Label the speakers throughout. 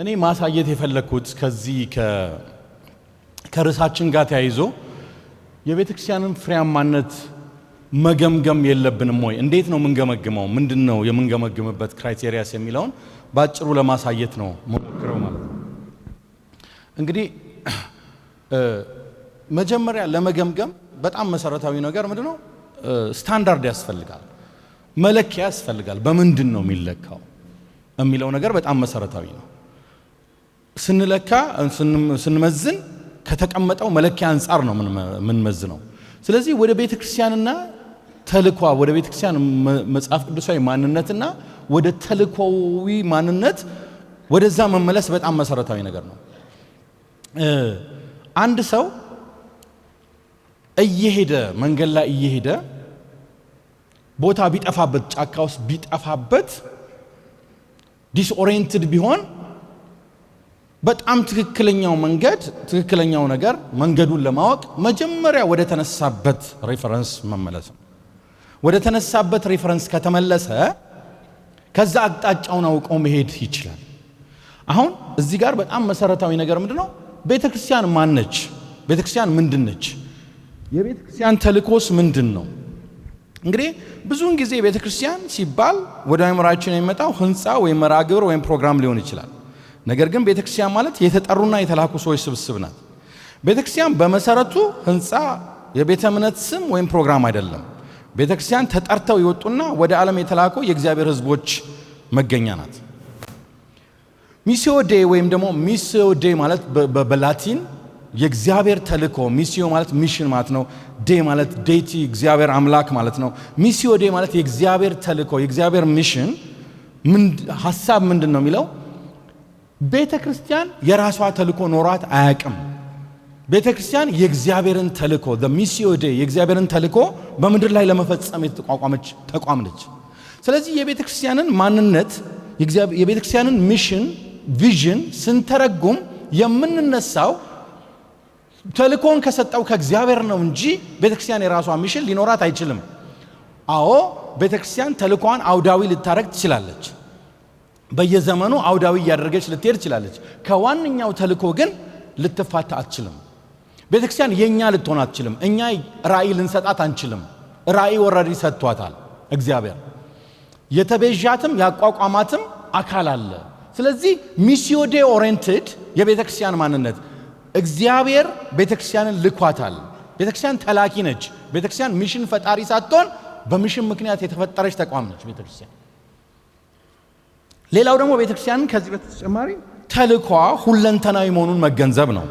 Speaker 1: እኔ ማሳየት የፈለኩት ከዚህ ከርዕሳችን ጋር ተያይዞ የቤተክርስቲያንን ፍሬያማነት መገምገም የለብንም ወይ? እንዴት ነው የምንገመግመው? ምንድነው የምንገመግምበት ክራይቴሪያስ የሚለውን ባጭሩ ለማሳየት ነው ሞክረው ማለት ነው። እንግዲህ መጀመሪያ ለመገምገም በጣም መሰረታዊ ነገር ምንድነው? ስታንዳርድ ያስፈልጋል፣ መለኪያ ያስፈልጋል። በምንድን ነው የሚለካው የሚለው ነገር በጣም መሰረታዊ ነው። ስንለካ ስንመዝን ከተቀመጠው መለኪያ አንፃር ነው የምንመዝነው። ስለዚህ ወደ ቤተክርስቲያንና ተልኳ ወደ ቤተክርስቲያን መጽሐፍ ቅዱሳዊ ማንነትና ወደ ተልኳዊ ማንነት ወደዛ መመለስ በጣም መሰረታዊ ነገር ነው። አንድ ሰው እየሄደ መንገድ ላይ እየሄደ ቦታ ቢጠፋበት ጫካ ውስጥ ቢጠፋበት ዲስኦሪየንትድ ቢሆን በጣም ትክክለኛው መንገድ ትክክለኛው ነገር መንገዱን ለማወቅ መጀመሪያ ወደ ተነሳበት ሬፈረንስ መመለስ ነው። ወደ ተነሳበት ሬፈረንስ ከተመለሰ ከዛ አቅጣጫውን አውቆ መሄድ ይችላል። አሁን እዚህ ጋር በጣም መሰረታዊ ነገር ምንድነው? ቤተክርስቲያን ማን ነች? ቤተክርስቲያን ምንድነች? የቤተክርስቲያን ተልእኮስ ምንድነው? እንግዲህ ብዙውን ጊዜ ቤተክርስቲያን ሲባል ወደ አእምሯችን የሚመጣው ህንፃ ወይም መርሃ ግብር ወይም ፕሮግራም ሊሆን ይችላል። ነገር ግን ቤተክርስቲያን ማለት የተጠሩና የተላኩ ሰዎች ስብስብ ናት። ቤተክርስቲያን በመሰረቱ ህንፃ፣ የቤተ እምነት ስም ወይም ፕሮግራም አይደለም። ቤተክርስቲያን ተጠርተው የወጡና ወደ ዓለም የተላኩ የእግዚአብሔር ህዝቦች መገኛ ናት። ሚሲዮ ዴ ወይም ደግሞ ሚሲዮ ዴ ማለት በላቲን የእግዚአብሔር ተልእኮ፣ ሚሲዮ ማለት ሚሽን ማለት ነው። ዴ ማለት ዴቲ እግዚአብሔር አምላክ ማለት ነው። ሚሲዮ ዴ ማለት የእግዚአብሔር ተልእኮ፣ የእግዚአብሔር ሚሽን ሐሳብ ምንድን ነው የሚለው? ቤተክርስቲያን የራሷ ተልእኮ ኖሯት አያውቅም። ቤተክርስቲያን የእግዚአብሔርን ተልእኮ ሚሲዮ ዴ የእግዚአብሔርን ተልእኮ በምድር ላይ ለመፈጸም የተቋቋመች ተቋም ነች። ስለዚህ የቤተክርስቲያንን ማንነት የቤተክርስቲያንን ሚሽን ቪዥን ስንተረጉም የምንነሳው ተልእኮን ከሰጠው ከእግዚአብሔር ነው እንጂ ቤተክርስቲያን የራሷ ሚሽን ሊኖራት አይችልም። አዎ ቤተክርስቲያን ተልእኮዋን አውዳዊ ልታረግ ትችላለች። በየዘመኑ አውዳዊ እያደረገች ልትሄድ ትችላለች። ከዋነኛው ተልእኮ ግን ልትፋታ አትችልም። ቤተክርስቲያን የኛ ልትሆን አትችልም። እኛ ራእይ ልንሰጣት አንችልም። ራእይ ወረዲ ሰጥቷታል እግዚአብሔር። የተቤዣትም ያቋቋማትም አካል አለ። ስለዚህ ሚሲዮ ዴ ኦሪየንትድ የቤተክርስቲያን ማንነት እግዚአብሔር ቤተክርስቲያንን ልኳታል። ቤተክርስቲያን ተላኪ ነች። ቤተክርስቲያን ሚሽን ፈጣሪ ሳትሆን በሚሽን ምክንያት የተፈጠረች ተቋም ነች ቤተክርስቲያን። ሌላው ደግሞ ቤተክርስቲያንን ከዚህ በተጨማሪ ተልእኮ ሁለንተናዊ መሆኑን መገንዘብ ነው።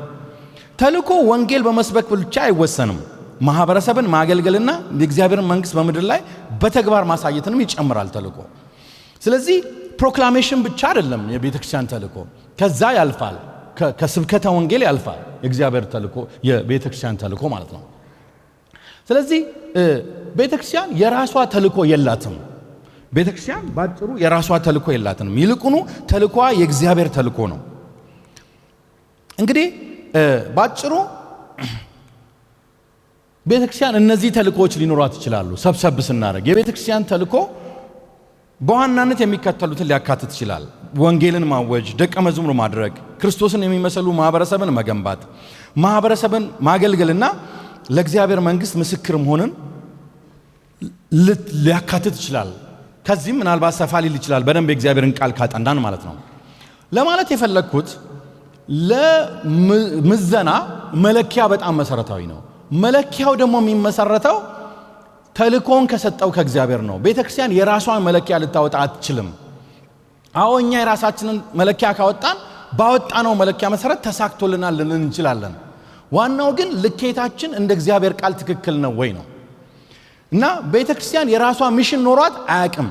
Speaker 1: ተልእኮ ወንጌል በመስበክ ብቻ አይወሰንም። ማህበረሰብን ማገልገልና የእግዚአብሔርን መንግስት በምድር ላይ በተግባር ማሳየትንም ይጨምራል ተልእኮ። ስለዚህ ፕሮክላሜሽን ብቻ አይደለም የቤተክርስቲያን ተልእኮ፣ ከዛ ያልፋል። ከስብከተ ወንጌል ያልፋል የእግዚአብሔር ተልእኮ፣ የቤተክርስቲያን ተልእኮ ማለት ነው። ስለዚህ ቤተክርስቲያን የራሷ ተልእኮ የላትም። ቤተክርስቲያን ባጭሩ የራሷ ተልእኮ የላትም። ይልቁኑ ተልእኮዋ የእግዚአብሔር ተልእኮ ነው። እንግዲህ ባጭሩ ቤተክርስቲያን እነዚህ ተልእኮዎች ሊኖሯት ይችላሉ። ሰብሰብ ስናደርግ የቤተክርስቲያን ተልእኮ በዋናነት የሚከተሉትን ሊያካትት ይችላል። ወንጌልን ማወጅ፣ ደቀ መዝሙር ማድረግ፣ ክርስቶስን የሚመስሉ ማህበረሰብን መገንባት፣ ማህበረሰብን ማገልገልና ለእግዚአብሔር መንግስት ምስክር መሆንን ሊያካትት ይችላል። ከዚህም ምናልባት ሰፋ ሊል ይችላል በደንብ የእግዚአብሔርን ቃል ካጠናን ማለት ነው። ለማለት የፈለግኩት ለምዘና መለኪያ በጣም መሰረታዊ ነው። መለኪያው ደግሞ የሚመሰረተው ተልእኮን ከሰጠው ከእግዚአብሔር ነው። ቤተክርስቲያን የራሷን መለኪያ ልታወጣ አትችልም። አዎ እኛ የራሳችንን መለኪያ ካወጣን ባወጣነው መለኪያ መሰረት ተሳክቶልናል ልንል እንችላለን። ዋናው ግን ልኬታችን እንደ እግዚአብሔር ቃል ትክክል ነው ወይ ነው። እና ቤተክርስቲያን የራሷ ሚሽን ኖሯት አያውቅም።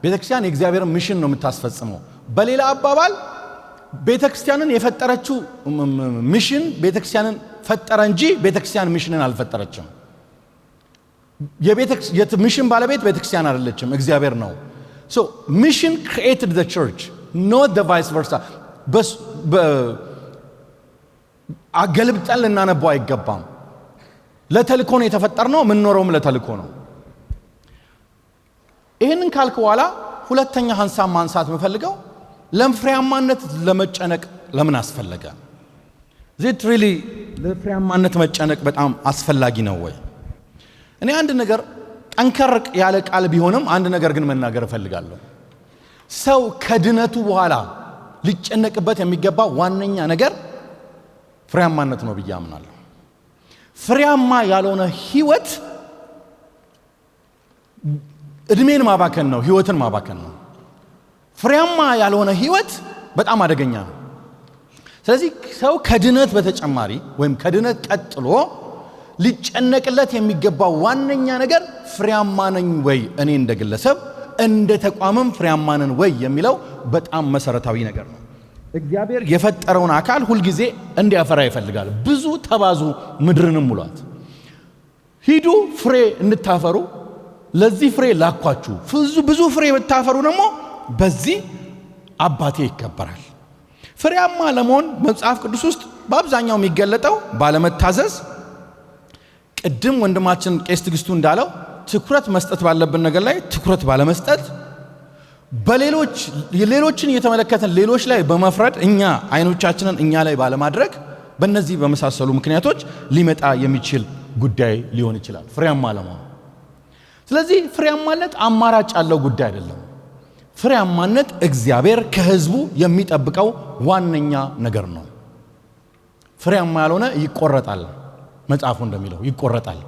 Speaker 1: ቤተክርስቲያን የእግዚአብሔር ሚሽን ነው የምታስፈጽመው። በሌላ አባባል ቤተክርስቲያንን የፈጠረችው ሚሽን ቤተክርስቲያንን ፈጠረ እንጂ ቤተክርስቲያን ሚሽንን አልፈጠረችም። ሚሽን ባለቤት ቤተክርስቲያን አይደለችም፣ እግዚአብሔር ነው። So mission created the church, not the vice versa. አገልብጠን ልናነበው አይገባም። ለተልእኮ ነው የተፈጠርነው፣ የምንኖረውም ለተልእኮ ነው። ይህንን ካልክ በኋላ ሁለተኛ ሐሳብ ማንሳት የምፈልገው ለፍሬያማነት ለመጨነቅ ለምን አስፈለገ? ዚት ሪሊ ለፍሬያማነት መጨነቅ በጣም አስፈላጊ ነው ወይ? እኔ አንድ ነገር ጠንከር ያለ ቃል ቢሆንም አንድ ነገር ግን መናገር እፈልጋለሁ። ሰው ከድነቱ በኋላ ሊጨነቅበት የሚገባ ዋነኛ ነገር ፍሬያማነት ነው ብዬ አምናለሁ። ፍሬያማ ያልሆነ ህይወት እድሜን ማባከን ነው፣ ህይወትን ማባከን ነው። ፍሬያማ ያልሆነ ህይወት በጣም አደገኛ ነው። ስለዚህ ሰው ከድነት በተጨማሪ ወይም ከድነት ቀጥሎ ሊጨነቅለት የሚገባው ዋነኛ ነገር ፍሬያማ ነኝ ወይ እኔ እንደ ግለሰብ እንደ ተቋምም ፍሬያማ ነን ወይ የሚለው በጣም መሰረታዊ ነገር ነው። እግዚአብሔር የፈጠረውን አካል ሁልጊዜ እንዲያፈራ ይፈልጋል። ብዙ ተባዙ ምድርንም ሙሏት፣ ሂዱ ፍሬ እንድታፈሩ ለዚህ ፍሬ ላኳችሁ፣ ብዙ ፍሬ ብታፈሩ ደግሞ በዚህ አባቴ ይከበራል። ፍሬያማ ለመሆን መጽሐፍ ቅዱስ ውስጥ በአብዛኛው የሚገለጠው ባለመታዘዝ፣ ቅድም ወንድማችን ቄስ ትግስቱ እንዳለው ትኩረት መስጠት ባለብን ነገር ላይ ትኩረት ባለመስጠት፣ ሌሎችን እየተመለከተን ሌሎች ላይ በመፍረድ እኛ አይኖቻችንን እኛ ላይ ባለማድረግ፣ በእነዚህ በመሳሰሉ ምክንያቶች ሊመጣ የሚችል ጉዳይ ሊሆን ይችላል ፍሬያማ ለመሆን። ስለዚህ ፍሬያማነት አማራጭ ያለው ጉዳይ አይደለም። ፍሬያማነት እግዚአብሔር ከህዝቡ የሚጠብቀው ዋነኛ ነገር ነው። ፍሬያማ ያልሆነ ይቆረጣል፣ መጽሐፉ እንደሚለው ይቆረጣል።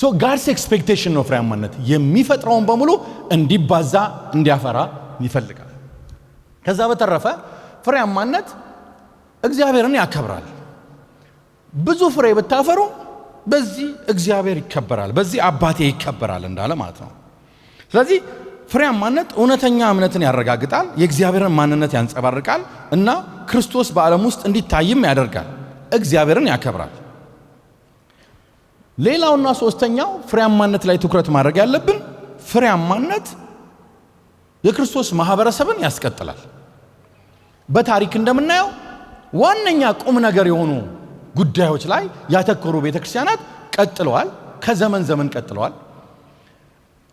Speaker 1: ሶ ጋድስ ኤክስፔክቴሽን ነው ፍሬያማነት። የሚፈጥረውን በሙሉ እንዲባዛ እንዲያፈራ ይፈልጋል። ከዛ በተረፈ ፍሬያማነት እግዚአብሔርን ያከብራል። ብዙ ፍሬ ብታፈሩ በዚህ እግዚአብሔር ይከበራል፣ በዚህ አባቴ ይከበራል እንዳለ ማለት ነው። ስለዚህ ፍሬያማነት እውነተኛ እምነትን ያረጋግጣል፣ የእግዚአብሔርን ማንነት ያንጸባርቃል እና ክርስቶስ በዓለም ውስጥ እንዲታይም ያደርጋል። እግዚአብሔርን ያከብራል። ሌላውና ሶስተኛው ፍሬያማነት ላይ ትኩረት ማድረግ ያለብን ፍሬያማነት የክርስቶስ ማህበረሰብን ያስቀጥላል። በታሪክ እንደምናየው ዋነኛ ቁም ነገር የሆኑ ጉዳዮች ላይ ያተኮሩ ቤተክርስቲያናት ቀጥለዋል፣ ከዘመን ዘመን ቀጥለዋል።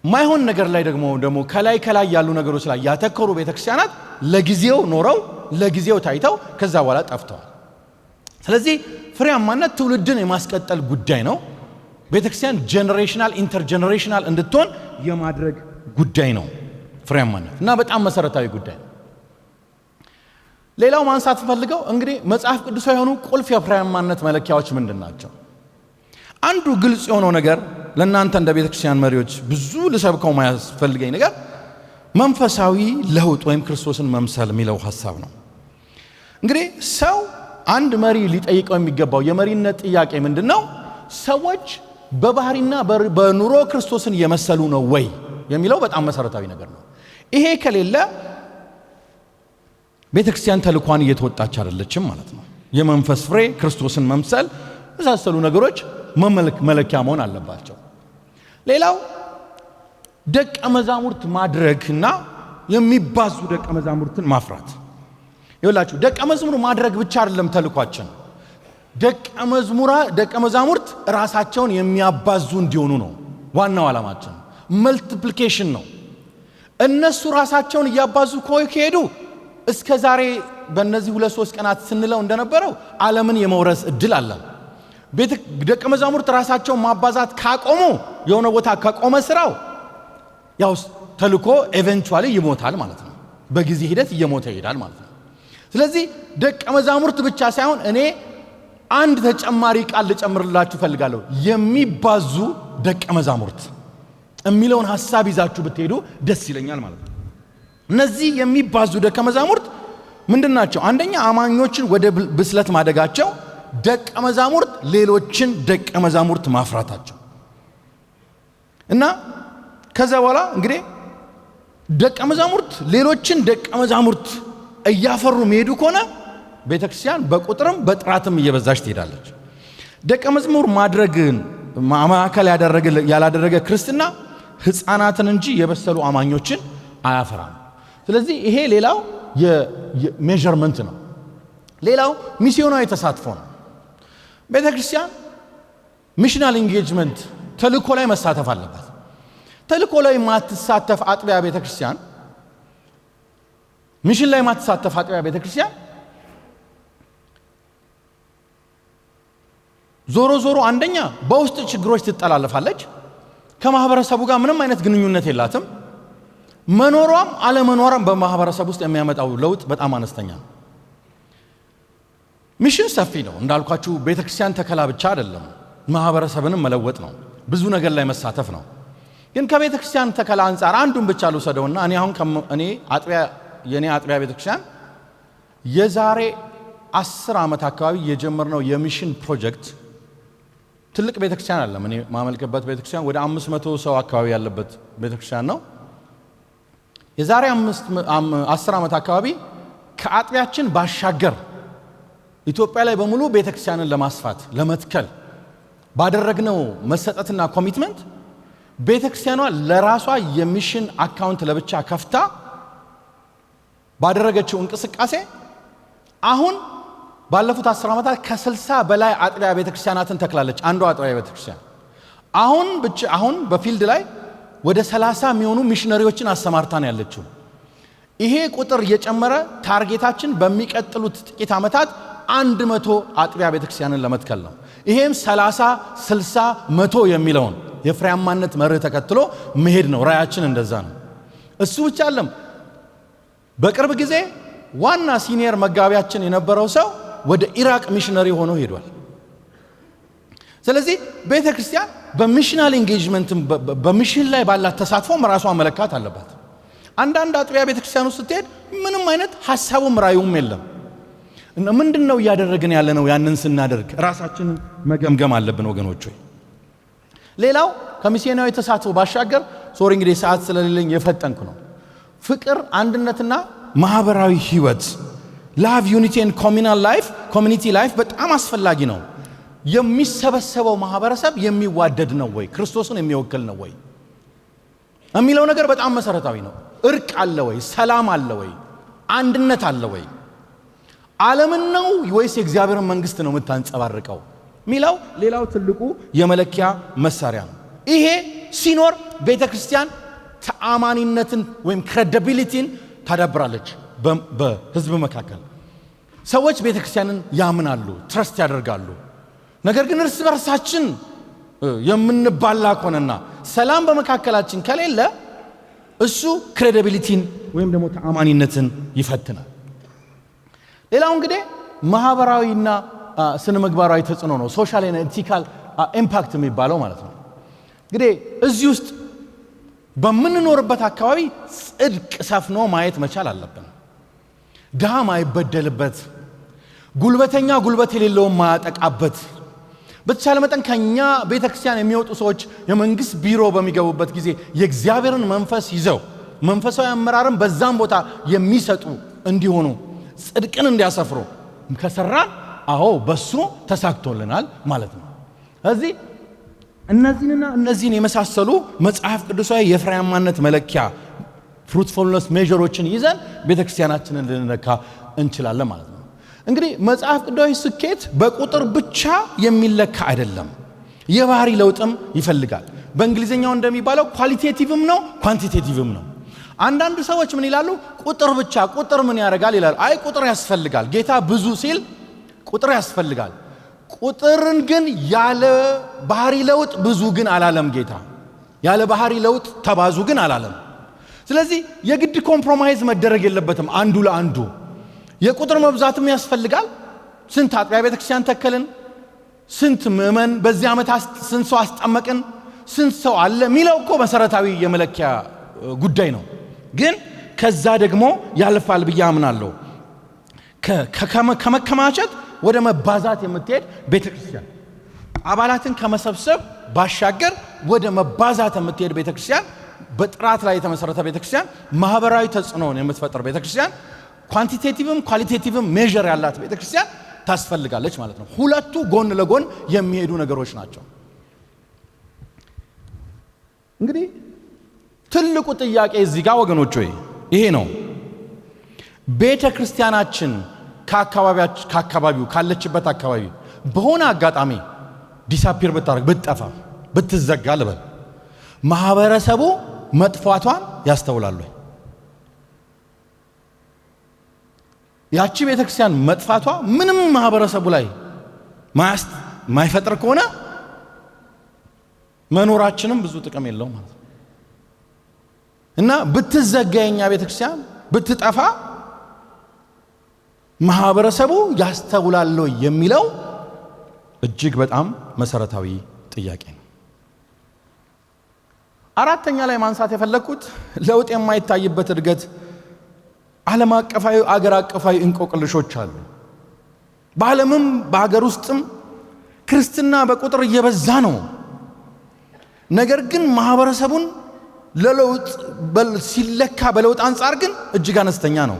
Speaker 1: ማይሆን ነገር ላይ ደግሞ ከላይ ያሉ ነገሮች ላይ ያተኮሩ ቤተክርስቲያናት ለጊዜው ኖረው ለጊዜው ታይተው ከዛ በኋላ ጠፍተዋል። ስለዚህ ፍሬያማነት ትውልድን የማስቀጠል ጉዳይ ነው። ቤተክርስቲያን ጄነሬሽናል ኢንተርጄነሬሽናል እንድትሆን የማድረግ ጉዳይ ነው ፍሬያማነት እና በጣም መሰረታዊ ጉዳይ ነው። ሌላው ማንሳት ፈልገው እንግዲህ መጽሐፍ ቅዱሳዊ የሆኑ ቁልፍ የፍሬያማነት መለኪያዎች ምንድናቸው? አንዱ ግልጽ የሆነው ነገር ለእናንተ እንደ ቤተክርስቲያን መሪዎች ብዙ ልሰብከው ማያስፈልገኝ ነገር መንፈሳዊ ለውጥ ወይም ክርስቶስን መምሰል የሚለው ሐሳብ ነው። እንግዲህ ሰው አንድ መሪ ሊጠይቀው የሚገባው የመሪነት ጥያቄ ምንድነው? ሰዎች በባህሪና በኑሮ ክርስቶስን የመሰሉ ነው ወይ የሚለው በጣም መሰረታዊ ነገር ነው። ይሄ ከሌለ ቤተክርስቲያን ተልኳን እየተወጣች አይደለችም ማለት ነው። የመንፈስ ፍሬ ክርስቶስን መምሰል መሳሰሉ ነገሮች መለኪያ መሆን አለባቸው። ሌላው ደቀ መዛሙርት ማድረግና የሚባዙ ደቀ መዛሙርትን ማፍራት። ይኸውላችሁ ደቀ መዝሙር ማድረግ ብቻ አይደለም ተልኳችን። ደቀ መዛሙርት ራሳቸውን የሚያባዙ እንዲሆኑ ነው ዋናው ዓላማችን። መልቲፕሊኬሽን ነው። እነሱ ራሳቸውን እያባዙ ከሄዱ እስከ ዛሬ በእነዚህ 2-3 ቀናት ስንለው እንደነበረው ዓለምን የመውረስ እድል አለ። ደቀ መዛሙርት ራሳቸውን ማባዛት ካቆሙ የሆነ ቦታ ከቆመ ስራው ያው ተልኮ ኤቨንቹዋሊ ይሞታል ማለት ነው። በጊዜ ሂደት እየሞተ ይሄዳል ማለት ነው። ስለዚህ ደቀ መዛሙርት ብቻ ሳይሆን እኔ አንድ ተጨማሪ ቃል ልጨምርላችሁ ፈልጋለሁ። የሚባዙ ደቀ መዛሙርት የሚለውን ሐሳብ ይዛችሁ ብትሄዱ ደስ ይለኛል ማለት ነው። እነዚህ የሚባዙ ደቀ መዛሙርት ምንድናቸው? አንደኛ አማኞችን ወደ ብስለት ማደጋቸው፣ ደቀ መዛሙርት ሌሎችን ደቀ መዛሙርት ማፍራታቸው እና ከዛ በኋላ እንግዲህ ደቀ መዛሙርት ሌሎችን ደቀ መዛሙርት እያፈሩ መሄዱ ከሆነ ቤተክርስቲያን በቁጥርም በጥራትም እየበዛች ትሄዳለች። ደቀ መዝሙር ማድረግን ማዕከል ያላደረገ ክርስትና ሕፃናትን እንጂ የበሰሉ አማኞችን አያፈራም። ስለዚህ ይሄ ሌላው የሜዠርመንት ነው። ሌላው ሚስዮናዊ ተሳትፎ ነው። ቤተክርስቲያን ሚሽናል ኢንጌጅመንት ተልእኮ ላይ መሳተፍ አለባት። ተልእኮ ላይ ማትሳተፍ አጥቢያ ቤተክርስቲያን ሚሽን ላይ ማትሳተፍ አጥቢያ ቤተክርስቲያን ዞሮ አንደኛ በውስጥ ችግሮች ትጠላለፋለች፣ ከማህበረሰቡ ጋር ምንም አይነት ግንኙነት የላትም። መኖሯም አለመኖሯም በማህበረሰብ ውስጥ የሚያመጣው ለውጥ በጣም አነስተኛ ነው። ሚሽን ሰፊ ነው እንዳልኳችሁ። ቤተክርስቲያን ተከላ ብቻ አይደለም፣ ማህበረሰብንም መለወጥ ነው፣ ብዙ ነገር ላይ መሳተፍ ነው። ግን ከቤተክርስቲያን ተከላ አንፃር አንዱን ብቻ ልውሰደውና የኔ አጥቢያ ቤተክርስቲያን የዛሬ 10 ዓመት አካባቢ የጀመርነው የሚሽን ፕሮጀክት ትልቅ ቤተክርስቲያን አለ። እኔ ማመልከበት ቤተክርስቲያን ወደ 500 ሰው አካባቢ ያለበት ቤተክርስቲያን ነው። የዛሬ 10 ዓመት አካባቢ ከአጥቢያችን ባሻገር ኢትዮጵያ ላይ በሙሉ ቤተክርስቲያንን ለማስፋት ለመትከል ባደረግነው መሰጠትና ኮሚትመንት ቤተክርስቲያኗ ለራሷ የሚሽን አካውንት ለብቻ ከፍታ ባደረገችው እንቅስቃሴ አሁን ባለፉት 10 ዓመታት ከ60 በላይ አጥቢያ ቤተክርስቲያናትን ተክላለች። አንዷ አጥቢያ ቤተክርስቲያን አሁን በፊልድ ላይ ወደ 30 የሚሆኑ ሚሽነሪዎችን አሰማርታን ያለችው። ይሄ ቁጥር እየጨመረ ታርጌታችን በሚቀጥሉት ጥቂት ዓመታት 100 አጥቢያ ቤተክርስቲያንን ለመትከል ነው። ይሄም 30 60 100 የሚለውን የፍሬያማነት መርህ ተከትሎ መሄድ ነው። ራያችን እንደዛ ነው። እሱ ብቻ አይደለም። በቅርብ ጊዜ ዋና ሲኒየር መጋቢያችን የነበረው ሰው ወደ ኢራቅ ሚሽነሪ ሆኖ ሄዷል። ስለዚህ ቤተክርስቲያን በሚሽናል ኢንጌጅመንት በሚሽን ላይ ባላት ተሳትፎ ራሷን መለካት አለባት። አንዳንድ አጥቢያ ቤተክርስቲያን ውስጥ ስትሄድ ምንም አይነት ሐሳቡም ራዩም የለም። እና ምንድነው እያደረግን ያለነው? ያንን ስናደርግ ራሳችንን መገምገም አለብን ወገኖች ሆይ። ሌላው ከሚስዮናዊ ተሳትፎ ባሻገር እንግዲህ ሰዓት ስለሌለኝ የፈጠንኩ ነው። ፍቅር፣ አንድነትና ማህበራዊ ህይወት ላቭ ዩኒቲ ኤንድ ኮሚኒቲ ላይፍ በጣም አስፈላጊ ነው። የሚሰበሰበው ማህበረሰብ የሚዋደድ ነው ወይ? ክርስቶስን የሚወክል ነው ወይ የሚለው ነገር በጣም መሰረታዊ ነው። እርቅ አለ ወይ? ሰላም አለ ወይ? አንድነት አለ ወይ? ዓለምን ነው ወይስ የእግዚአብሔርን መንግስት ነው የምታንጸባርቀው ሚለው ሌላው ትልቁ የመለኪያ መሳሪያ ነው። ይሄ ሲኖር ቤተክርስቲያን ተአማኒነትን ወይም ክሬዲቢሊቲን ታዳብራለች። በህዝብ መካከል ሰዎች ቤተክርስቲያንን ያምናሉ፣ ትረስት ያደርጋሉ። ነገር ግን እርስ በርሳችን የምንባላ ከሆነና ሰላም በመካከላችን ከሌለ እሱ ክሬዲቢሊቲን ወይም ደግሞ ተአማኒነትን ይፈትናል። ሌላው እንግዲህ ማህበራዊና ስነ ምግባራዊ ተጽዕኖ ነው። ሶሻል ኤንድ ኢቲካል ኢምፓክት የሚባለው ማለት ነው። እንግዲህ እዚህ ውስጥ በምንኖርበት አካባቢ ጽድቅ ሰፍኖ ማየት መቻል አለብን። ድሃ ማይበደልበት፣ ጉልበተኛ ጉልበት የሌለውን ማያጠቃበት፣ በተቻለ መጠን ከኛ ቤተክርስቲያን የሚወጡ ሰዎች የመንግስት ቢሮ በሚገቡበት ጊዜ የእግዚአብሔርን መንፈስ ይዘው መንፈሳዊ አመራርን በዛም ቦታ የሚሰጡ እንዲሆኑ ጽድቅን እንዲያሰፍሩ ከሰራን በሱ ተሳክቶልናል ማለት ነው። ስለዚህ እነዚህን የመሳሰሉ መጽሐፍ ቅዱሳዊ የፍሬያማነት መለኪያ ፍሩትፉልነስ ሜዠሮችን ይዘን ቤተክርስቲያናችንን ልንለካ እንችላለን ማለት ነው። እንግዲህ መጽሐፍ ቅዱሳዊ ስኬት በቁጥር ብቻ የሚለካ አይደለም፣ የባህሪ ለውጥም ይፈልጋል። በእንግሊዝኛው እንደሚባለው ኳሊቴቲቭም ነው ኳንቲቴቲቭም ነው። አንዳንድ ሰዎች ምን ይላሉ? ቁጥር ምን ያደርጋል ይላሉ። ቁጥር ያስፈልጋል። ጌታ ብዙ ሲል ቁጥር ያስፈልጋል። ቁጥርን ግን ያለ ባህሪ ለውጥ ብዙ ግን አላለም። ጌታ ያለ ባህሪ ለውጥ ተባዙ ግን አላለም። ስለዚህ የግድ ኮምፕሮማይዝ መደረግ የለበትም አንዱ ለአንዱ። የቁጥር መብዛትም ያስፈልጋል። ስንት አጥቢያ ቤተክርስቲያን ተከልን፣ ስንት ምዕመን በዚህ ዓመት ስንት ሰው አስጠመቅን፣ ስንት ሰው አለ ሚለው እኮ መሰረታዊ የመለኪያ ጉዳይ ነው። ግን ከዛ ደግሞ ያልፋል ብዬ አምናለሁ። ከመከማቸት ወደ መባዛት የምትሄድ ቤተክርስቲያን፣ አባላትን ከመሰብሰብ ባሻገር ወደ መባዛት የምትሄድ ቤተክርስቲያን፣ በጥራት ላይ የተመሰረተ ቤተክርስቲያን፣ ማህበራዊ ተጽዕኖን የምትፈጥር ቤተክርስቲያን፣ ኳንቲቴቲቭም ኳሊቴቲቭም ሜዠር ያላት ቤተክርስቲያን ታስፈልጋለች ማለት ነው። ሁለቱ ጎን ለጎን የሚሄዱ ነገሮች ናቸው። እንግዲህ ትልቁ ጥያቄ እዚህ ጋር ወገኖች ሆይ ይሄ ነው። ቤተክርስቲያናችን ከአካባቢው ካለችበት አካባቢ በሆነ አጋጣሚ ዲሳፒር ብታረግ፣ ብትጠፋ፣ ብትዘጋ ልበል፣ ማህበረሰቡ መጥፋቷን ያስተውላሉ። ያቺ ቤተክርስቲያን መጥፋቷ ምንም ማህበረሰቡ ላይ ማይፈጥር ከሆነ መኖራችንም ብዙ ጥቅም የለውም ማለት ነው። እና ብትዘጋየኛ ቤተክርስቲያን ብትጠፋ ማህበረሰቡ ያስተውላል የሚለው እጅግ በጣም መሰረታዊ ጥያቄ ነው። አራተኛ ላይ ማንሳት የፈለኩት ለውጥ የማይታይበት እድገት ዓለም አቀፋዊ አገር አቀፋዊ እንቆቅልሾች አሉ። በዓለምም በአገር ውስጥም ክርስትና በቁጥር እየበዛ ነው። ነገር ግን ማህበረሰቡን ለለውጥ ሲለካ በለውጥ አንፃር ግን እጅግ አነስተኛ ነው።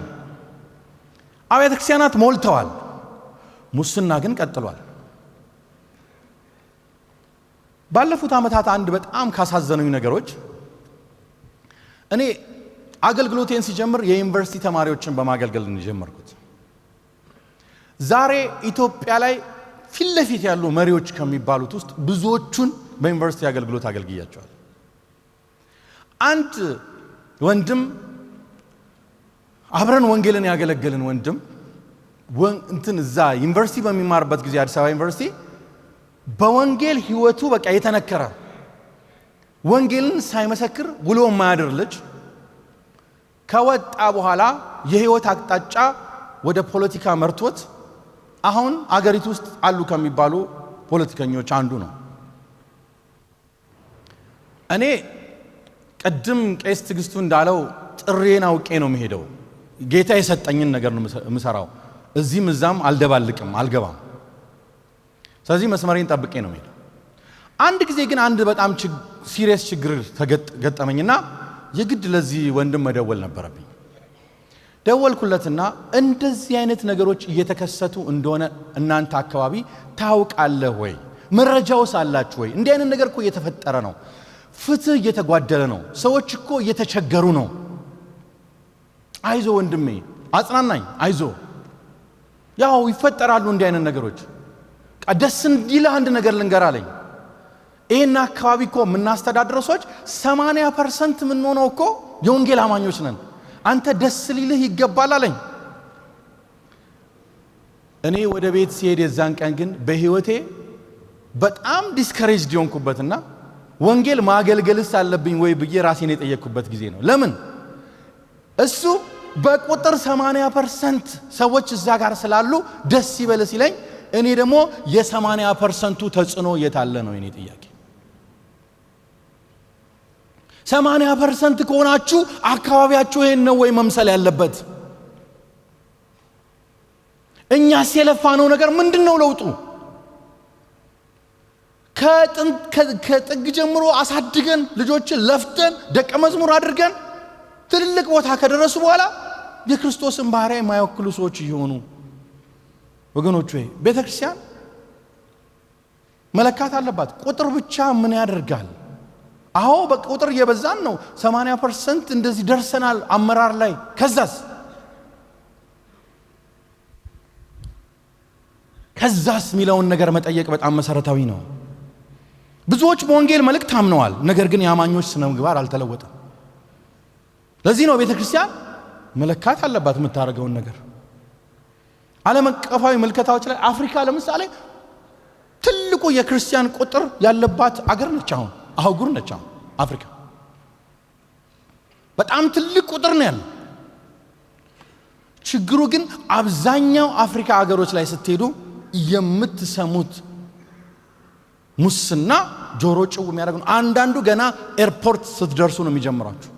Speaker 1: አብያተ ክርስቲያናት ሞልተዋል፣ ሙስና ግን ቀጥሏል። ባለፉት ዓመታት አንድ በጣም ካሳዘኑኝ ነገሮች እኔ አገልግሎቴን ሲጀምር የዩኒቨርሲቲ ተማሪዎችን በማገልገል ነው የጀመርኩት። ዛሬ ኢትዮጵያ ላይ ፊት ለፊት ያሉ መሪዎች ከሚባሉት ውስጥ ብዙዎቹን በዩኒቨርሲቲ አገልግሎት አገልግያቸዋል። አንድ ወንድም አብረን ወንጌልን ያገለገልን ወንድም እዛ ዩኒቨርሲቲ በሚማርበት ጊዜ አዲስ አበባ ዩኒቨርሲቲ በወንጌል ህይወቱ በቃ የተነከረ ወንጌልን ሳይመሰክር ውሎ የማያድር ልጅ ከወጣ በኋላ የህይወት አቅጣጫ ወደ ፖለቲካ መርቶት አሁን አገሪቱ ውስጥ አሉ ከሚባሉ ፖለቲከኞች አንዱ ነው። እኔ ቀድም ቄስ ትግስቱ እንዳለው ጥሬን አውቄ ነው የምሄደው። ጌታ የሰጠኝን ነገር ነው የምሰራው። እዚህም እዛም አልደባልቅም፣ አልገባም። ስለዚህ መስመሬን ጠብቄ ነው የምሄደው። አንድ ጊዜ ግን አንድ በጣም ሲሪየስ ችግር ተገጠመኝና የግድ ለዚህ ወንድም መደወል ነበረብኝ። ደወልኩለትና እንደዚህ አይነት ነገሮች እየተከሰቱ እንደሆነ እናንተ አካባቢ ታውቃለህ ወይ? መረጃውስ አላችሁ ወይ? እንዲህ አይነት ነገር እኮ እየተፈጠረ ነው። ፍትህ እየተጓደለ ነው። ሰዎች እኮ እየተቸገሩ ነው። አይዞ ወንድሜ አጽናናኝ፣ አይዞ ያው ይፈጠራሉ እንዲህ አይነት ነገሮች። ደስ እንዲል አንድ ነገር ልንገር አለኝ። ይሄን አካባቢ እኮ የምናስተዳድረው ሰዎች 80% የምንሆነው እኮ የወንጌል አማኞች ነን። አንተ ደስ ሊልህ ይገባል አለኝ። እኔ ወደ ቤት ሲሄድ የዛን ቀን ግን በህይወቴ በጣም ዲስከሬጅድ የሆንኩበትና ወንጌል ማገልገልስ አለብኝ ወይ ብዬ ራሴን የጠየቅኩበት ጊዜ ነው። ለምን እሱ በቁጥር 80% ሰዎች እዛ ጋር ስላሉ ደስ ይበል ሲለኝ፣ እኔ ደግሞ የ80%ቱ ተጽዕኖ የታለ ነው የኔ ጥያቄ። 80% ከሆናችሁ አካባቢያችሁ ይሄን ነው ወይ መምሰል ያለበት? እኛስ የለፋነው ነገር ምንድነው ለውጡ? ከጥግ ጀምሮ አሳድገን ልጆችን ለፍተን ደቀ መዝሙር አድርገን ትልልቅ ቦታ ከደረሱ በኋላ የክርስቶስን ባህሪያ የማይወክሉ ሰዎች እየሆኑ ወገኖች ወይ ቤተክርስቲያን መለካት አለባት። ቁጥር ብቻ ምን ያደርጋል? አዎ በቁጥር እየበዛን ነው። 80% እንደዚህ ደርሰናል አመራር ላይ። ከዛስ ሚለውን ነገር መጠየቅ በጣም መሰረታዊ ነው። ብዙዎች በወንጌል መልእክት አምነዋል፣ ነገር ግን የአማኞች ስነ ምግባር አልተለወጠም። ለዚህ ነው ቤተክርስቲያን መለካት አለባት የምታደርገውን ነገር። ዓለም አቀፋዊ ምልከታዎች ላይ አፍሪካ ለምሳሌ ትልቁ የክርስቲያን ቁጥር ያለባት አገር ነች። አህጉር ነች አፍሪካ። በጣም ትልቅ ቁጥር ነው ያለው። ችግሩ ግን አብዛኛው አፍሪካ አገሮች ላይ ስትሄዱ የምትሰሙት ሙስና ጆሮ ጭው የሚያደርግ ነው። አንዳንዱ ገና ኤርፖርት ስትደርሱ ነው የሚጀምራችሁ።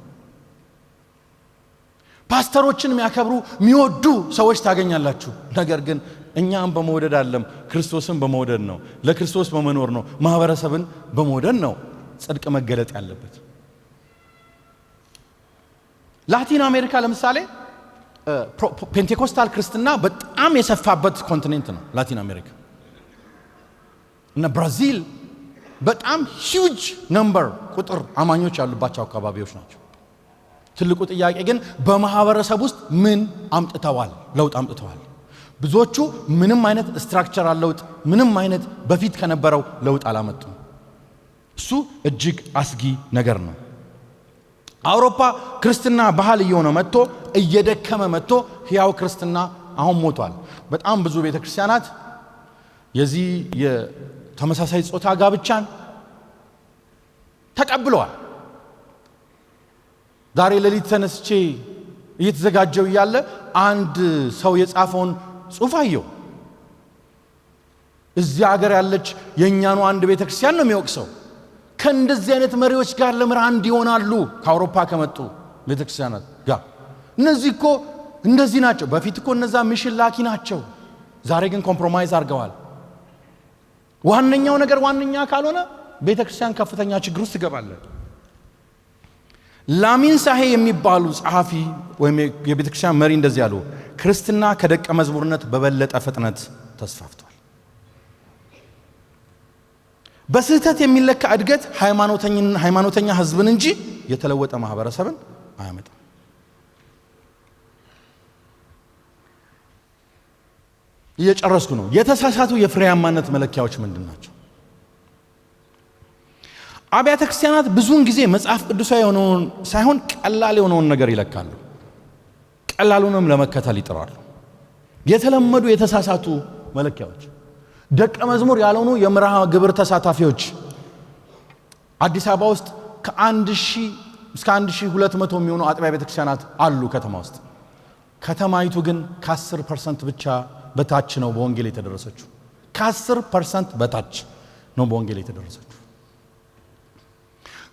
Speaker 1: ፓስተሮችን የሚያከብሩ የሚወዱ ሰዎች ታገኛላችሁ። ነገር ግን እኛም በመውደድ አይደለም፣ ክርስቶስን በመውደድ ነው፣ ለክርስቶስ በመኖር ነው፣ ማህበረሰብን በመውደድ ነው ጽድቅ መገለጥ ያለበት። ላቲን አሜሪካ ለምሳሌ ፔንቴኮስታል ክርስትና በጣም የሰፋበት ኮንቲኔንት ነው ላቲን አሜሪካ። እና ብራዚል በጣም ሂውጅ ነምበር ቁጥር አማኞች ያሉባቸው አካባቢዎች ናቸው። ትልቁ ጥያቄ ግን በማህበረሰብ ውስጥ ምን አምጥተዋል? ለውጥ አምጥተዋል? ብዙዎቹ ምንም አይነት ስትራክቸራል ለውጥ፣ ምንም አይነት በፊት ከነበረው ለውጥ አላመጡም። እሱ እጅግ አስጊ ነገር ነው። አውሮፓ ክርስትና ባህል እየሆነ መጥቶ እየደከመ መጥቶ ሕያው ክርስትና አሁን ሞቷል። በጣም ብዙ ቤተክርስቲያናት የዚህ የተመሳሳይ ጾታ ጋብቻን ተቀብለዋል። ዛሬ ሌሊት ተነስቼ እየተዘጋጀው እያለ አንድ ሰው የጻፈውን ጽሑፍ አየሁ። እዚህ ሀገር ያለች የኛኑ አንድ ቤተክርስቲያን ነው የሚወቅሰው። ከእንደዚህ አይነት መሪዎች ጋር ለምራ እንዲሆናሉ ከአውሮፓ ከመጡ ቤተክርስቲያናት ጋር እነዚህ እኮ እንደዚህ ናቸው። በፊት እኮ እነዛ ሚሽን ላኪ ናቸው። ዛሬ ግን ኮምፕሮማይዝ አድርገዋል። ዋነኛው ነገር ዋነኛ ካልሆነ ቤተክርስቲያን ከፍተኛ ችግር ውስጥ ትገባለች። ላሚን ሳሄ የሚባሉ ጸሐፊ ወይም የቤተክርስቲያን መሪ እንደዚህ ያሉ፣ ክርስትና ከደቀ መዝሙርነት በበለጠ ፍጥነት ተስፋፍቷል። በስህተት የሚለካ እድገት ሃይማኖተኛ ህዝብን እንጂ የተለወጠ ማህበረሰብን አያመጣም። እየጨረስኩ ነው። የተሳሳቱ የፍሬያማነት መለኪያዎች ምንድን ናቸው? አብያተ ክርስቲያናት ብዙውን ጊዜ መጽሐፍ ቅዱሳዊ የሆነውን ሳይሆን ቀላል የሆነውን ነገር ይለካሉ። ቀላሉንም ለመከተል ይጥራሉ። የተለመዱ የተሳሳቱ መለኪያዎች ደቀ መዝሙር ያልሆኑ የመርሃ ግብር ተሳታፊዎች አዲስ አበባ ውስጥ ከ1000 እስከ 1200 የሚሆኑ አጥቢያ ቤተክርስቲያናት አሉ ከተማ ውስጥ። ከተማይቱ ግን ከ10% ብቻ በታች ነው በወንጌል የተደረሰችው። ከ10% በታች ነው በወንጌል የተደረሰችው።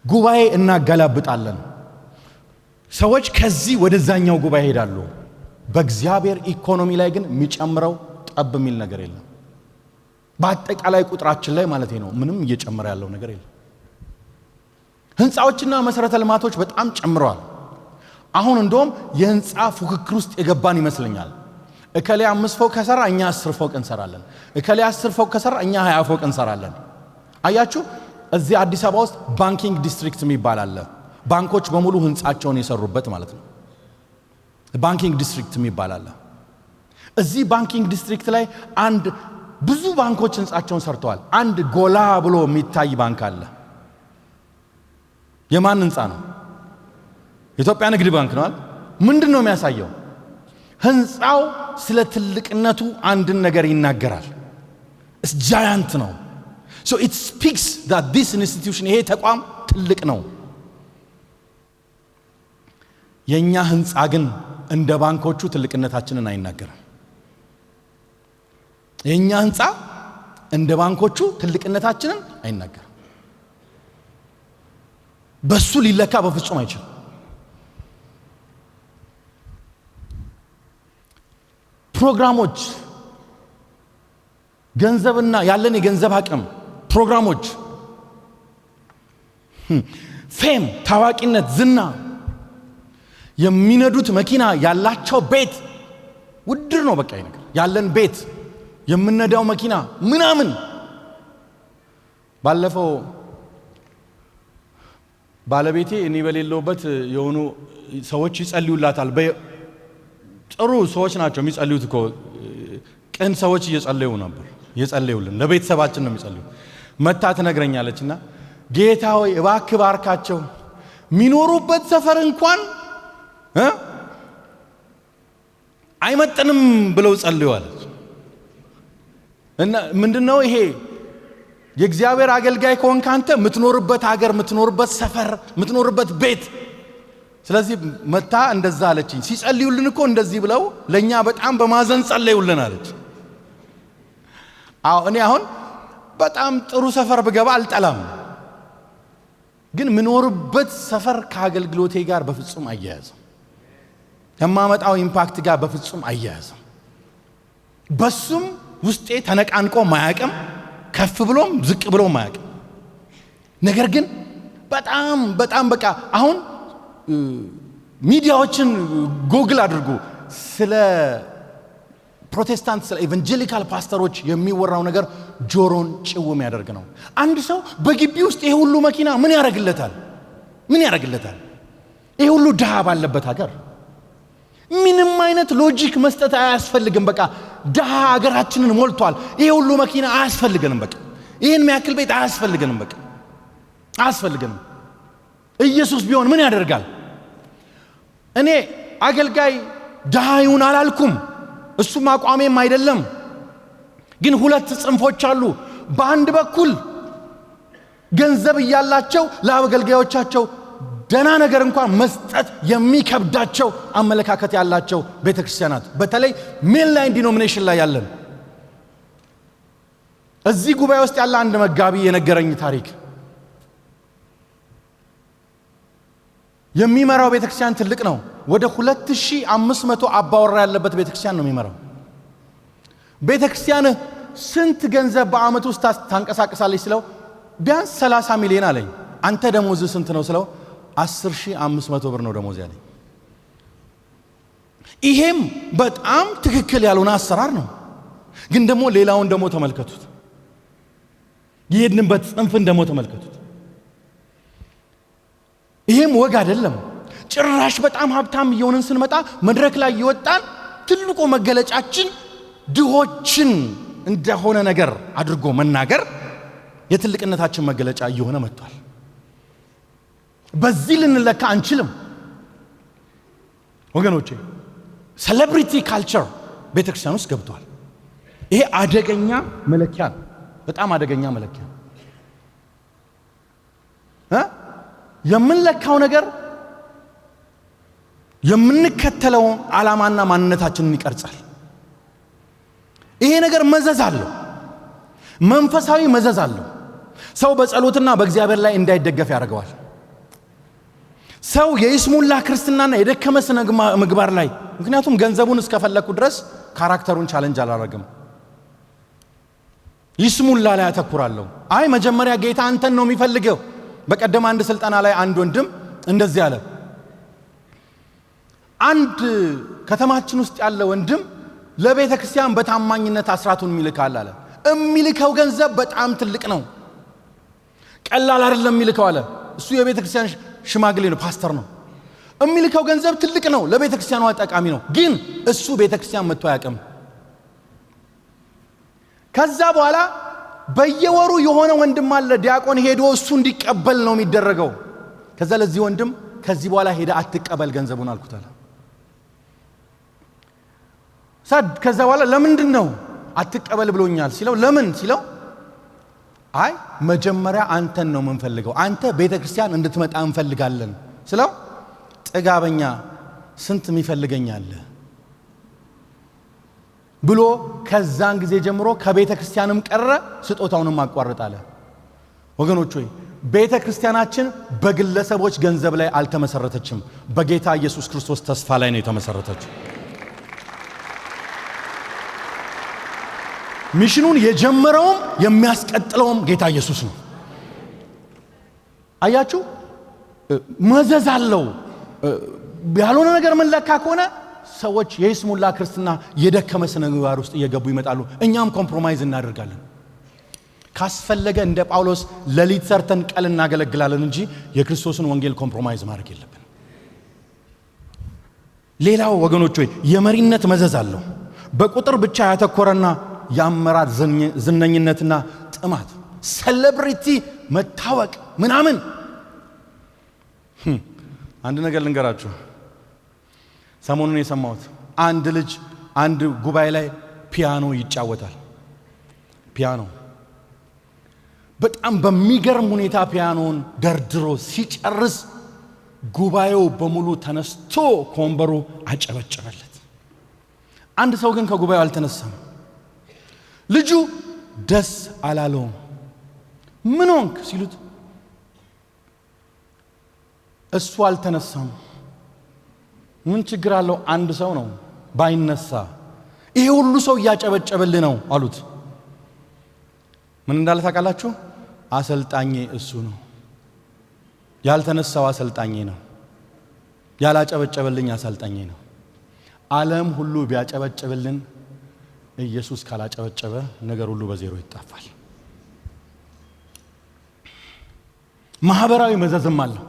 Speaker 1: ጉባኤ እናገላብጣለን። ሰዎች ከዚህ ወደዛኛው ጉባኤ ሄዳሉ። በእግዚአብሔር ኢኮኖሚ ላይ ግን የሚጨምረው ጠብ የሚል ነገር የለም። በአጠቃላይ ቁጥራችን ላይ ማለት ነው ምንም እየጨመረ ያለው ነገር የለም። ህንፃዎችና መሰረተ ልማቶች በጣም ጨምረዋል። አሁን እንደውም የህንፃ ፉክክር ውስጥ የገባን ይመስለኛል። እከሌ 5 ፎቅ ከሰራ እኛ 10 ፎቅ እንሰራለን። እከሌ 10 ፎቅ ከሰራ እኛ 20 ፎቅ እንሰራለን። አያችሁ፣ እዚህ አዲስ አበባ ውስጥ ባንኪንግ ዲስትሪክት የሚባል አለ። ባንኮች በሙሉ ህንፃቸውን የሰሩበት ማለት ነው። ባንኪንግ ዲስትሪክት የሚባል አለ። እዚህ ባንኪንግ ዲስትሪክት ላይ ብዙ ባንኮች ህንፃቸውን ሰርተዋል። አንድ ጎላ ብሎ የሚታይ ባንክ አለ። የማን ህንፃ ነው? የኢትዮጵያ ንግድ ባንክ ነው። ምንድን ነው የሚያሳየው? ህንፃው ስለ ትልቅነቱ አንድን ነገር ይናገራል። it's giant ነው። so it speaks that this institution ይሄ ተቋም ትልቅ ነው። የኛ ህንፃ ግን እንደ ባንኮቹ ትልቅነታችንን አይናገርም። የኛ ህንፃ እንደ ባንኮቹ ትልቅነታችንን አይናገርም። በሱ ሊለካ በፍጹም አይችልም። ፕሮግራሞች፣ ገንዘብና ያለን የገንዘብ አቅም፣ ፕሮግራሞች፣ ፌም፣ ታዋቂነት፣ ዝና፣ የሚነዱት መኪና፣ ያላቸው ቤት ውድር ነው። በቃ ነገር ያለን ቤት፣ የምንነዳው መኪና ምናምን። ባለፈው ባለቤቴ እኔ በሌለውበት የሆኑ ሰዎች ይጸልዩላታል። ጥሩ ሰዎች ናቸው የሚጸልዩት እኮ ቅን ሰዎች እየጸለዩ ነበር። እየጸለዩልን ለቤተሰባችን ነው የሚጸልዩ። መታ ትነግረኛለችና ጌታ ሆይ እባክህ ባርካቸው፣ የሚኖሩበት ሰፈር እንኳን አይመጥንም ብለው ጸልዩዋለች። እና ምንድነው ይሄ? የእግዚአብሔር አገልጋይ ከሆንክ አንተ የምትኖርበት ሀገር፣ የምትኖርበት ሰፈር፣ የምትኖርበት ቤት። ስለዚህ መታ እንደዛ አለችኝ። ሲጸልዩልን እኮ እንደዚህ ብለው ለኛ በጣም በማዘን ጸለዩልን አለች። እኔ አሁን በጣም ጥሩ ሰፈር ብገባ አልጠላም፣ ግን ምኖርበት ሰፈር ከአገልግሎቴ ጋር በፍጹም አያያዝም። የማመጣው ኢምፓክት ጋር በፍጹም አያያዝም። በሱም ውስጤ ተነቃንቆ ማያቅም፣ ከፍ ብሎም ዝቅ ብሎም ማያቅም። ነገር ግን በጣም በቃ አሁን ሚዲያዎችን ጎግል አድርጉ። ስለ ፕሮቴስታንት፣ ስለ ኢቫንጀሊካል ፓስተሮች የሚወራው ነገር ጆሮን ጭው የሚያደርግ ነው። አንድ ሰው በግቢ ውስጥ ይሄ ሁሉ መኪና ምን ያደርግለታል? ምን ያደርግለታል? ይሄ ሁሉ ድሃ ባለበት ሀገር ምንም አይነት ሎጂክ መስጠት አያስፈልግም። በቃ ድሃ ሀገራችንን ሞልቷል። ይሄ ሁሉ መኪና አያስፈልገንም። በቃ ይሄን የሚያክል ቤት አያስፈልገንም። በቃ አያስፈልገንም። ኢየሱስ ቢሆን ምን ያደርጋል? እኔ አገልጋይ ድሃ ይሁን አላልኩም። እሱም አቋሜም አይደለም። ግን ሁለት ጽንፎች አሉ። በአንድ በኩል ገንዘብ እያላቸው ለአገልጋዮቻቸው ደና ነገር እንኳን መስጠት የሚከብዳቸው አመለካከት ያላቸው ቤተክርስቲያናት፣ በተለይ ሜንላይን ዲኖሚኔሽን ላይ ያለን። እዚህ ጉባኤ ውስጥ ያለ አንድ መጋቢ የነገረኝ ታሪክ፣ የሚመራው ቤተክርስቲያን ትልቅ ነው። ወደ 2500 አባወራ ያለበት ቤተክርስቲያን ነው የሚመራው። ቤተክርስቲያን ስንት ገንዘብ በአመት ውስጥ ታንቀሳቀሳለች ስለው ቢያንስ 30 ሚሊዮን አለኝ። አንተ ደሞዝ ስንት ነው ስለው 10500 ብር ነው ደሞዝ ያለኝ። ይሄም በጣም ትክክል ያልሆነ አሰራር ነው። ግን ደግሞ ሌላውን ደግሞ ተመልከቱት፣ ይሄድንበት ጽንፍን ደግሞ ተመልከቱት። ይሄም ወግ አይደለም። ጭራሽ በጣም ሀብታም እየሆንን ስንመጣ መድረክ ላይ ይወጣን ትልቁ መገለጫችን ድሆችን እንደሆነ ነገር አድርጎ መናገር የትልቅነታችን መገለጫ እየሆነ መጥቷል። በዚህ ልንለካ አንችልም ወገኖቼ። ሴሌብሪቲ ካልቸር ቤተክርስቲያን ውስጥ ገብቷል። ይሄ አደገኛ መለኪያ ነው፣ በጣም አደገኛ መለኪያ። የምንለካው ነገር የምንከተለው ዓላማና ማንነታችንን ይቀርጻል። ይሄ ነገር መዘዝ አለው፣ መንፈሳዊ መዘዝ አለው። ሰው በጸሎትና በእግዚአብሔር ላይ እንዳይደገፍ ያደርገዋል። ሰው የይስሙላ ክርስትናና የደከመ ስነ ምግባር ላይ፣ ምክንያቱም ገንዘቡን እስከፈለኩ ድረስ ካራክተሩን ቻሌንጅ አላደርግም፣ ይስሙላ ላይ አተኩራለሁ። አይ መጀመሪያ ጌታ አንተን ነው የሚፈልገው። በቀደም አንድ ስልጠና ላይ አንድ ወንድም እንደዚህ አለ። አንድ ከተማችን ውስጥ ያለ ወንድም ለቤተ ክርስቲያን በታማኝነት አስራቱን ይልካል አለ። የሚልከው ገንዘብ በጣም ትልቅ ነው፣ ቀላል አይደለም የሚልከው አለ። እሱ የቤተ ክርስቲያን ሽማግሌ ነው፣ ፓስተር ነው። የሚልከው ገንዘብ ትልቅ ነው፣ ለቤተ ክርስቲያኗ ጠቃሚ ነው። ግን እሱ ቤተ ክርስቲያን መጥቶ አያውቅም። ከዛ በኋላ በየወሩ የሆነ ወንድም አለ ዲያቆን ሄዶ እሱ እንዲቀበል ነው የሚደረገው። ከዛ ለዚህ ወንድም ከዚህ በኋላ ሄደ አትቀበል ገንዘቡን አልኩት አለ። ከዛ በኋላ ለምንድን ነው አትቀበል ብሎኛል ሲለው፣ ለምን ሲለው፣ አይ መጀመሪያ አንተን ነው የምንፈልገው፣ አንተ ቤተ ክርስቲያን እንድትመጣ እንፈልጋለን ስለው፣ ጥጋበኛ ስንት የሚፈልገኛል ብሎ ከዛን ጊዜ ጀምሮ ከቤተ ክርስቲያንም ቀረ፣ ስጦታውንም አቋርጣለ። ወገኖች ሆይ ቤተ ክርስቲያናችን በግለሰቦች ገንዘብ ላይ አልተመሰረተችም፣ በጌታ ኢየሱስ ክርስቶስ ተስፋ ላይ ነው የተመሰረተችው። ሚሽኑን የጀመረውም የሚያስቀጥለውም ጌታ ኢየሱስ ነው። አያችሁ፣ መዘዝ አለው። ያልሆነ ነገር ምን ለካ ከሆነ ሰዎች የይስሙላ ክርስትና የደከመ ስነ ምግባር ውስጥ እየገቡ ይመጣሉ። እኛም ኮምፕሮማይዝ እናደርጋለን። ካስፈለገ እንደ ጳውሎስ ለሊት ሰርተን ቀን እናገለግላለን እንጂ የክርስቶስን ወንጌል ኮምፕሮማይዝ ማድረግ የለብን። ሌላው ወገኖች ሆይ የመሪነት መዘዝ አለው። በቁጥር ብቻ ያተኮረና የአመራር ዝነኝነትና ጥማት፣ ሴሌብሪቲ መታወቅ ምናምን። አንድ ነገር ልንገራችሁ። ሰሞኑን የሰማሁት አንድ ልጅ አንድ ጉባኤ ላይ ፒያኖ ይጫወታል። ፒያኖ በጣም በሚገርም ሁኔታ ፒያኖን ደርድሮ ሲጨርስ ጉባኤው በሙሉ ተነስቶ ከወንበሩ አጨበጨበለት። አንድ ሰው ግን ከጉባኤው አልተነሳም። ልጁ ደስ አላለውም። ምን ሆንክ ሲሉት እሱ አልተነሳም። ምን ችግር አለው? አንድ ሰው ነው ባይነሳ፣ ይሄ ሁሉ ሰው እያጨበጨበልህ ነው አሉት። ምን እንዳለ ታውቃላችሁ? አሰልጣኜ እሱ ነው። ያልተነሳው አሰልጣኜ ነው። ያላጨበጨበልኝ አሰልጣኜ ነው። ዓለም ሁሉ ቢያጨበጨብልን ኢየሱስ ካላጨበጨበ ነገር ሁሉ በዜሮ ይጣፋል። ማህበራዊ መዘዝም አለው።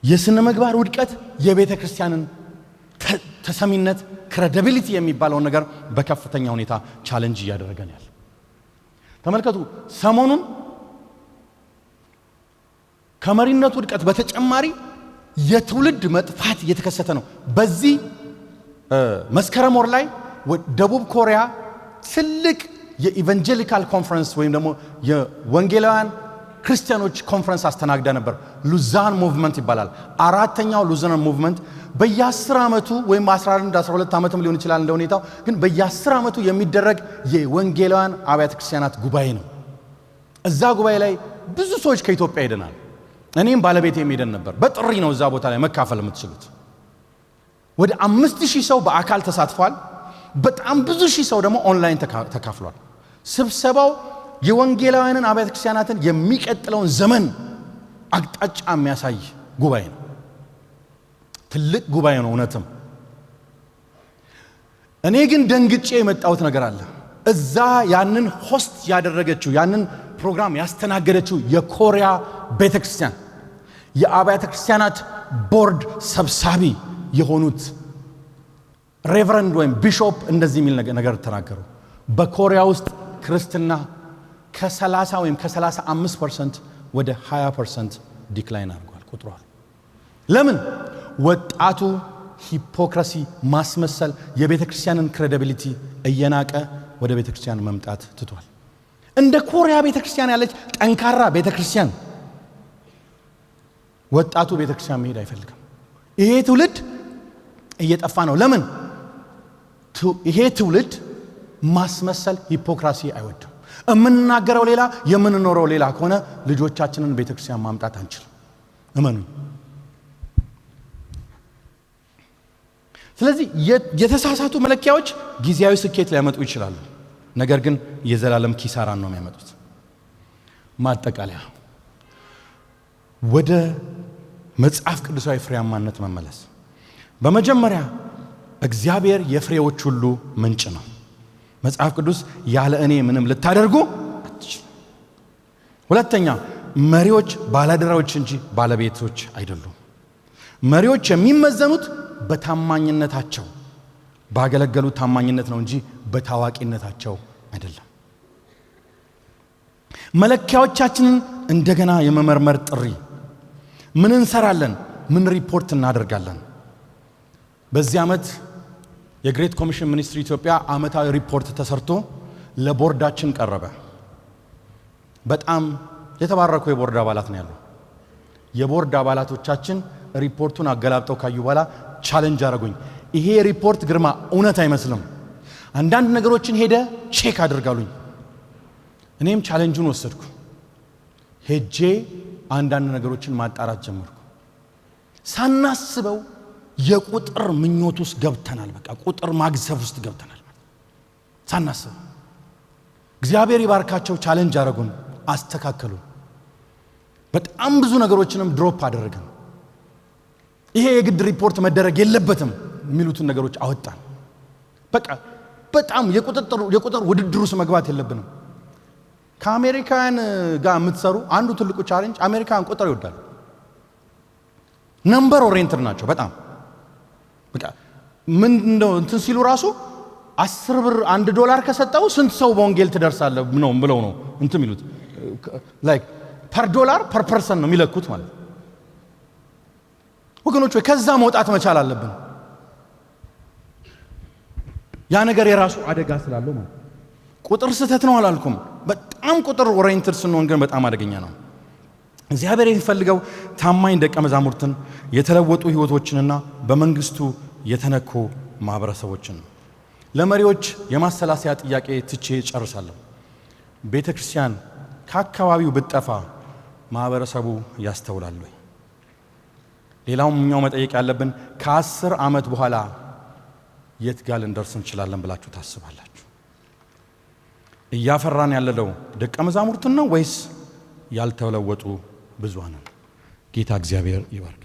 Speaker 1: የስነ ምግባር ውድቀት የቤተ ክርስቲያንን ተሰሚነት ክሬዲቢሊቲ የሚባለው ነገር በከፍተኛ ሁኔታ ቻሌንጅ እያደረገን ያለ። ተመልከቱ፣ ሰሞኑን ከመሪነት ውድቀት በተጨማሪ የትውልድ መጥፋት እየተከሰተ ነው። በዚህ መስከረም ወር ላይ ደቡብ ኮሪያ ትልቅ የኢቫንጀሊካል ኮንፈረንስ ወይም ደግሞ የወንጌላውያን ክርስቲያኖች ኮንፈረንስ አስተናግዳ ነበር። ሉዛን ሙቭመንት ይባላል። አራተኛው ሉዛን ሙቭመንት በየ10 ዓመቱ ወይም 11 12 ዓመትም ሊሆን ይችላል እንደ ሁኔታው፣ ግን በየ10 ዓመቱ የሚደረግ የወንጌላውያን አብያተ ክርስቲያናት ጉባኤ ነው። እዛ ጉባኤ ላይ ብዙ ሰዎች ከኢትዮጵያ ሄደናል። እኔም ባለቤቴም ሄደን ነበር። በጥሪ ነው እዛ ቦታ ላይ መካፈል የምትችሉት። ወደ 5000 ሰው በአካል ተሳትፏል። በጣም ብዙ ሺህ ሰው ደግሞ ኦንላይን ተካፍሏል። ስብሰባው የወንጌላውያንን አብያተ ክርስቲያናትን የሚቀጥለውን ዘመን አቅጣጫ የሚያሳይ ጉባኤ ነው። ትልቅ ጉባኤ ነው እውነትም። እኔ ግን ደንግጬ የመጣሁት ነገር አለ። እዛ ያንን ሆስት ያደረገችው ያንን ፕሮግራም ያስተናገደችው የኮሪያ ቤተክርስቲያን የአብያተ ክርስቲያናት ቦርድ ሰብሳቢ የሆኑት ሬቨረንድ ወይም ቢሾፕ እንደዚህ የሚል ነገር ተናገሩ። በኮሪያ ውስጥ ክርስትና ከ30 ወይም ከ35% ወደ 20% ዲክላይን አድርጓል ቁጥሯል። ለምን? ወጣቱ ሂፖክራሲ፣ ማስመሰል፣ የቤተ ክርስቲያንን ክሬዲቢሊቲ እየናቀ ወደ ቤተ ክርስቲያን መምጣት ትቷል። እንደ ኮሪያ ቤተ ክርስቲያን ያለች ጠንካራ ቤተ ክርስቲያን ወጣቱ ቤተ ክርስቲያን መሄድ አይፈልግም። ይሄ ትውልድ እየጠፋ ነው። ለምን? ይሄ ትውልድ ማስመሰል፣ ሂፖክራሲ አይወድም። የምንናገረው ሌላ የምንኖረው ሌላ ከሆነ ልጆቻችንን ቤተክርስቲያን ማምጣት አንችልም። እመኑ። ስለዚህ የተሳሳቱ መለኪያዎች ጊዜያዊ ስኬት ሊያመጡ ይችላሉ፣ ነገር ግን የዘላለም ኪሳራን ነው የሚያመጡት። ማጠቃለያ፣ ወደ መጽሐፍ ቅዱሳዊ ፍሬያማነት መመለስ። በመጀመሪያ እግዚአብሔር የፍሬዎች ሁሉ ምንጭ ነው። መጽሐፍ ቅዱስ ያለ እኔ ምንም ልታደርጉ አትችሉም። ሁለተኛ፣ መሪዎች ባለአደራዎች እንጂ ባለቤቶች አይደሉም። መሪዎች የሚመዘኑት በታማኝነታቸው ባገለገሉት ታማኝነት ነው እንጂ በታዋቂነታቸው አይደለም። መለኪያዎቻችንን እንደገና የመመርመር ጥሪ። ምን እንሰራለን? ምን ሪፖርት እናደርጋለን? በዚህ ዓመት የግሬት ኮሚሽን ሚኒስትሪ ኢትዮጵያ ዓመታዊ ሪፖርት ተሰርቶ ለቦርዳችን ቀረበ። በጣም የተባረኩ የቦርድ አባላት ነው ያለው። የቦርድ አባላቶቻችን ሪፖርቱን አገላብጠው ካዩ በኋላ ቻሌንጅ አደረጉኝ። ይሄ ሪፖርት ግርማ እውነት አይመስልም፣ አንዳንድ ነገሮችን ሄደ ቼክ አድርጋሉኝ። እኔም ቻሌንጁን ወሰድኩ። ሄጄ አንዳንድ ነገሮችን ማጣራት ጀመርኩ። ሳናስበው የቁጥር ምኞት ውስጥ ገብተናል። በቃ ቁጥር ማግዘፍ ውስጥ ገብተናል ሳናስበው። እግዚአብሔር ይባርካቸው፣ ቻሌንጅ አደረጉን፣ አስተካከሉ። በጣም ብዙ ነገሮችንም ድሮፕ አደረግን። ይሄ የግድ ሪፖርት መደረግ የለበትም የሚሉትን ነገሮች አወጣን። በቃ በጣም የቁጥር ውድድር ውስጥ መግባት የለብንም። ከአሜሪካን ጋር የምትሰሩ አንዱ ትልቁ ቻሌንጅ አሜሪካን ቁጥር ይወዳሉ። ነምበር ኦሪየንትድ ናቸው በጣም። በቃ ምን እንደው እንትን ሲሉ ራሱ 10 ብር $1 ከሰጠው ስንት ሰው በወንጌል ትደርሳለህ ነው ብለው ነው እንትን የሚሉት። ላይክ ፐር ዶላር ፐር ፐርሰን ነው የሚለኩት ማለት። ወገኖች ወይ ከዛ መውጣት መቻል አለብን። ያ ነገር የራሱ አደጋ ስላለው ማለት። ቁጥር ስህተት ነው አላልኩም። በጣም ቁጥር ኦሪየንትድ ስንሆን ግን በጣም አደገኛ ነው። እግዚአብሔር የሚፈልገው ታማኝ ደቀ መዛሙርትን፣ የተለወጡ ህይወቶችንና በመንግስቱ የተነኩ ማህበረሰቦችን ነው። ለመሪዎች የማሰላሰያ ጥያቄ ትቼ ጨርሳለሁ። ቤተ ክርስቲያን ከአካባቢው ብትጠፋ ማህበረሰቡ ያስተውላል ወይ? ሌላውኛው መጠየቅ ያለብን ከ10 ዓመት በኋላ የት ጋር ልንደርስ እንችላለን ብላችሁ ታስባላችሁ? እያፈራን ያለለው ደቀ መዛሙርትን ነው ወይስ ያልተለወጡ ብዙሃንን? ጌታ እግዚአብሔር ይባርክ።